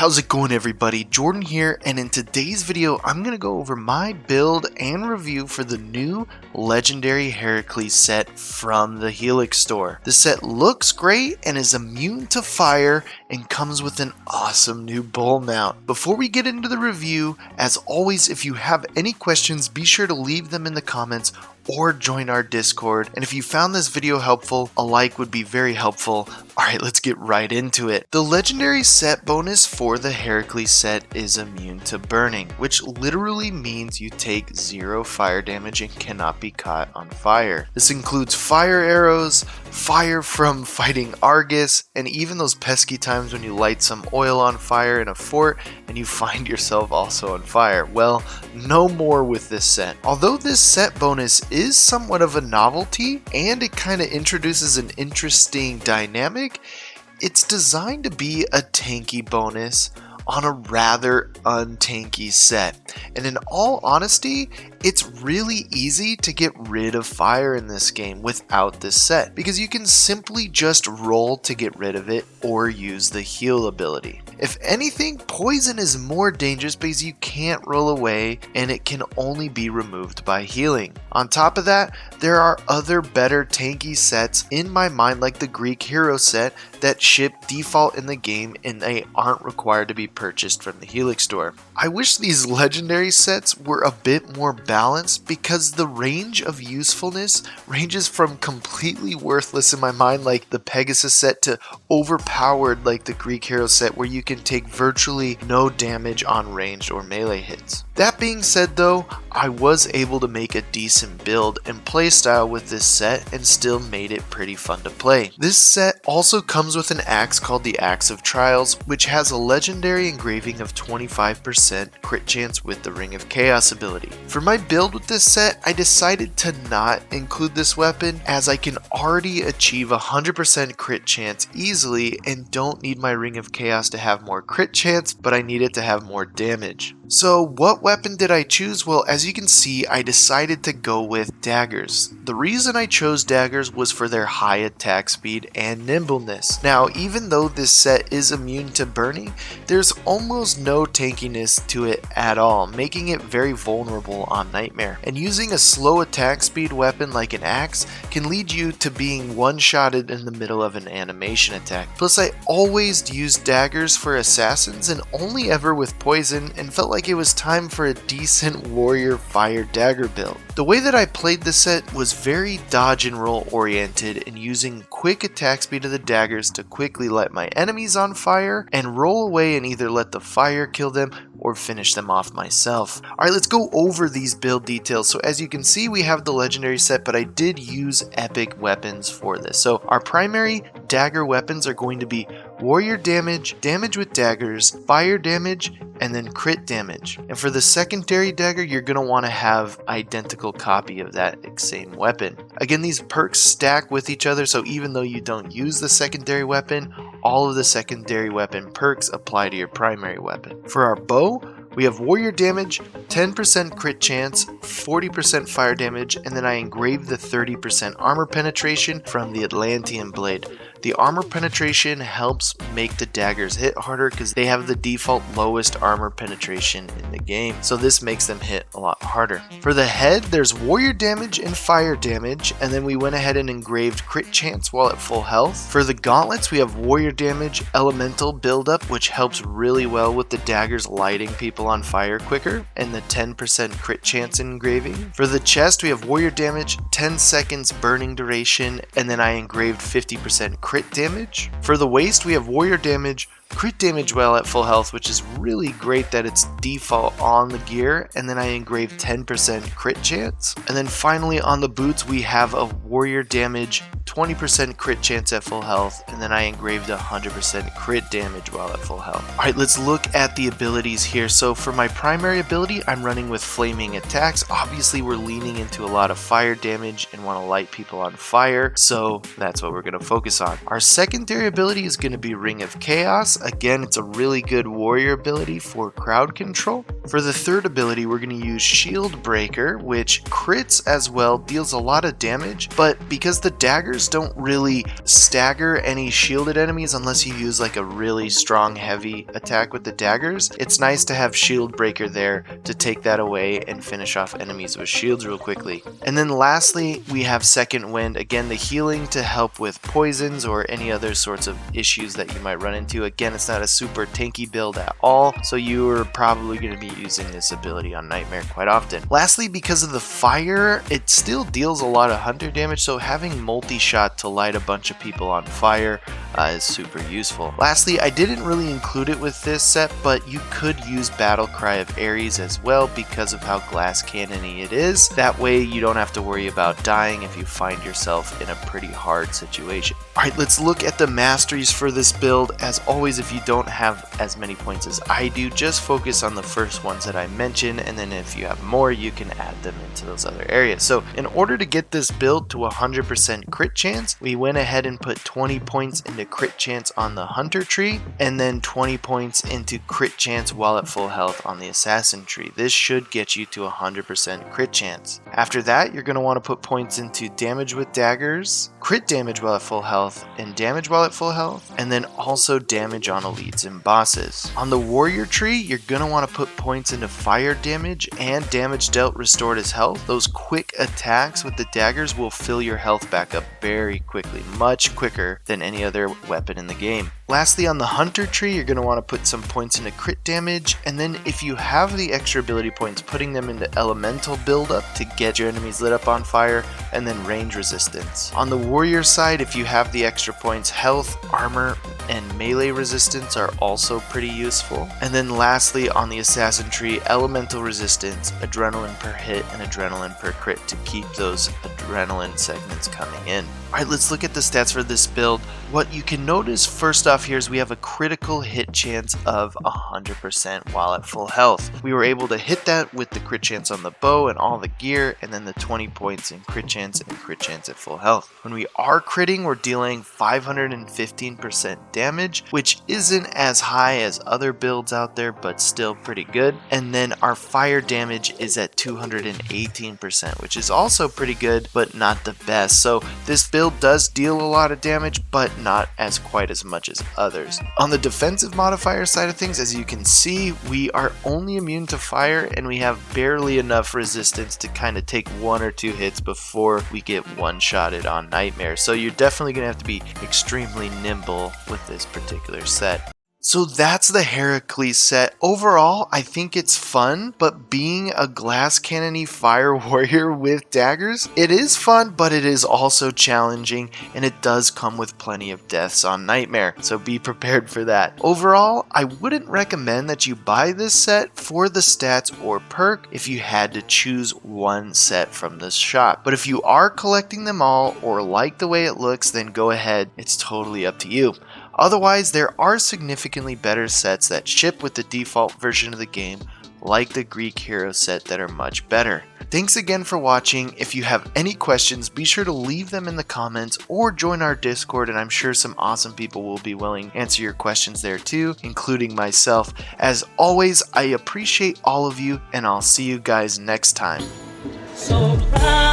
How's it going, everybody? Jordan here, and in today's video I'm going to go over my build and review for the new legendary Heracles set from the Helix store. The set looks great and is immune to fire and comes with an awesome new bow mount. Before we get into the review, as always, if you have any questions, be sure to leave them in the comments or join our Discord. And if you found this video helpful, a like would be very helpful. Alright, let's get right into it. The legendary set bonus for the Heracles set is immune to burning, which literally means you take 0 fire damage and cannot be caught on fire. This includes fire arrows, fire from fighting Argus, and even those pesky times when you light some oil on fire in a fort and you find yourself also on fire. Well, no more with this set. Although this set bonus is somewhat of a novelty and it kind of introduces an interesting dynamic, it's designed to be a tanky bonus on a rather untanky set. And in all honesty, it's really easy to get rid of fire in this game without this set, because you can simply just roll to get rid of it or use the heal ability. If anything, poison is more dangerous because you can't roll away and it can only be removed by healing. On top of that, there are other better tanky sets in my mind, like the Greek hero set that ship default in the game and they aren't required to be purchased from the Helix store. I wish these legendary sets were a bit more balanced, because the range of usefulness ranges from completely worthless in my mind like the Pegasus set to overpowered like the Greek hero set, where you can take virtually no damage on ranged or melee hits. That being said though, I was able to make a decent build and playstyle with this set and still made it pretty fun to play. This set also comes with an axe called the Axe of Trials, which has a legendary engraving of 25% crit chance with the Ring of Chaos ability. For my build with this set, I decided to not include this weapon as I can already achieve 100% crit chance easily and don't need my Ring of Chaos to have more crit chance, but I need it to have more damage. So what weapon did I choose? Well, as you can see, I decided to go with daggers. The reason I chose daggers was for their high attack speed and nimbleness. Now, even though this set is immune to burning, there's almost no tankiness to it at all, making it very vulnerable on Nightmare. And using a slow attack speed weapon like an axe can lead you to being one-shotted in the middle of an animation attack. Plus, I always used daggers for assassins and only ever with poison, and felt like it was time for a decent warrior fire dagger build. The way that I played this set was very dodge and roll oriented, and using quick attack speed of the daggers to quickly light my enemies on fire and roll away and either let the fire kill them or finish them off myself. Alright, let's go over these build details. So as you can see, we have the legendary set, but I did use epic weapons for this. So our primary dagger weapons are going to be warrior damage, damage with daggers, fire damage, and then crit damage. And for the secondary dagger, you're going to want to have identical copy of that same weapon. Again, these perks stack with each other, so even though you don't use the secondary weapon, all of the secondary weapon perks apply to your primary weapon. For our bow, we have warrior damage, 10% crit chance, 40% fire damage, and then I engraved the 30% armor penetration from the Atlantean blade. The armor penetration helps make the daggers hit harder because they have the default lowest armor penetration in the game, so this makes them hit a lot harder. For the head, there's warrior damage and fire damage, and then we went ahead and engraved crit chance while at full health. For the gauntlets, we have warrior damage, elemental buildup, which helps really well with the daggers lighting people on fire quicker, and the 10% crit chance engraving. For the chest, we have warrior damage, 10 seconds burning duration, and then I engraved 50% crit damage. For the waist, we have warrior damage, crit damage while at full health, which is really great that it's default on the gear, and then I engraved 10% crit chance. And then finally on the boots, we have a warrior damage, 20% crit chance at full health, and then I engraved 100% crit damage while at full health. Alright, let's look at the abilities here. So for my primary ability, I'm running with flaming attacks. Obviously, we're leaning into a lot of fire damage and want to light people on fire, so that's what we're going to focus on. Our secondary ability is going to be Ring of Chaos, Again, it's a really good warrior ability for crowd control. For the third ability, we're going to use Shield Breaker, which crits as well, deals a lot of damage, but because the daggers don't really stagger any shielded enemies unless you use like a really strong heavy attack with the daggers, it's nice to have Shield Breaker there to take that away and finish off enemies with shields real quickly. And then lastly, we have Second Wind, again the healing to help with poisons or any other sorts of issues that you might run into. Again, it's not a super tanky build at all, so you are probably going to be using this ability on Nightmare quite often. Lastly, because of the fire, it still deals a lot of hunter damage, so having multi-shot to light a bunch of people on fire is super useful. Lastly, I didn't really include it with this set, but you could use Battle Cry of Ares as well because of how glass cannony it is. That way you don't have to worry about dying if you find yourself in a pretty hard situation. Alright, let's look at the masteries for this build. As always, if you don't have as many points as I do, just focus on the first ones that I mentioned, and then if you have more, you can add them into those other areas. So in order to get this build to 100% crit chance, we went ahead and put 20 points into crit chance on the hunter tree, and then 20 points into crit chance while at full health on the assassin tree. This should get you to 100% crit chance. After that, you're going to want to put points into damage with daggers, crit damage while at full health, and damage while at full health, and then also damage on elites and bosses. On the warrior tree, you're going to want to put points into fire damage and damage dealt restored as health. Those quick attacks with the daggers will fill your health back up very quickly, much quicker than any other weapon in the game. Lastly, on the hunter tree, you're going to want to put some points into crit damage, and then if you have the extra ability points, putting them into elemental buildup to get your enemies lit up on fire, and then range resistance. On the warrior side, if you have the extra points, health, armor, and melee resistance are also pretty useful. And then lastly, on the assassin tree, elemental resistance, adrenaline per hit, and adrenaline per crit to keep those adrenaline segments coming in. Alright, let's look at the stats for this build. What you can notice first off here is we have a critical hit chance of 100% while at full health. We were able to hit that with the crit chance on the bow and all the gear, and then the 20 points in crit chance and crit chance at full health. When we are critting, we're dealing 515% damage, which isn't as high as other builds out there, but still pretty good. And then our fire damage is at 218%, which is also pretty good, but not the best. So this build does deal a lot of damage, but not as quite as much as others. On the defensive modifier side of things, as you can see, we are only immune to fire, and we have barely enough resistance to kind of take 1 or 2 hits before we get one-shotted on Nightmare. So you're definitely going to have to be extremely nimble with this particular set. So that's the Herakles set. Overall, I think it's fun, but being a glass cannony fire warrior with daggers, it is fun, but it is also challenging, and it does come with plenty of deaths on Nightmare, so be prepared for that. Overall, I wouldn't recommend that you buy this set for the stats or perk if you had to choose one set from this shop. But if you are collecting them all or like the way it looks, then go ahead, it's totally up to you. Otherwise, there are significantly better sets that ship with the default version of the game, like the Greek hero set, that are much better. Thanks again for watching. If you have any questions, be sure to leave them in the comments or join our Discord, and I'm sure some awesome people will be willing to answer your questions there too, including myself. As always, I appreciate all of you, and I'll see you guys next time. So proud.